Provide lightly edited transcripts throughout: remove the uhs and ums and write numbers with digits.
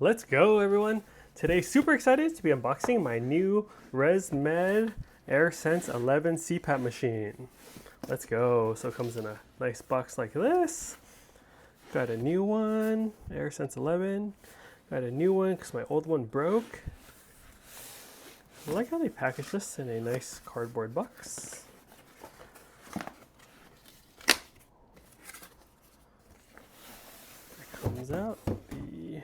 Let's go, everyone. Today, super excited to be unboxing my new ResMed AirSense 11 CPAP machine. Let's go. So it comes in a nice box like this. Got a new one, AirSense 11. Got a new one because my old one broke. I like how they package this in a nice cardboard box. It comes out. The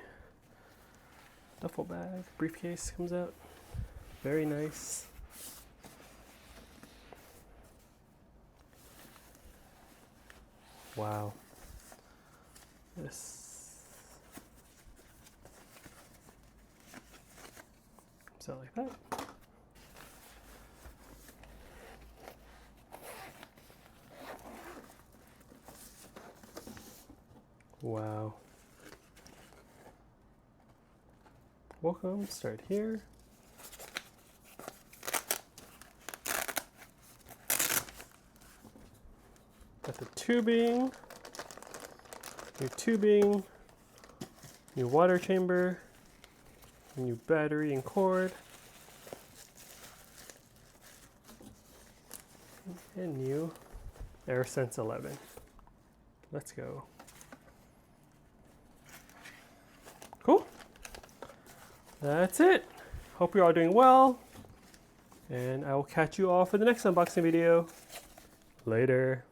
duffel bag, briefcase comes out. Very nice. Wow. This comes out like that. Wow. Welcome, start here. Got the tubing, new water chamber, new battery and cord, and new AirSense 11. Let's go. Cool. That's it. Hope you're all doing well, and I will catch you all for the next unboxing video. Later.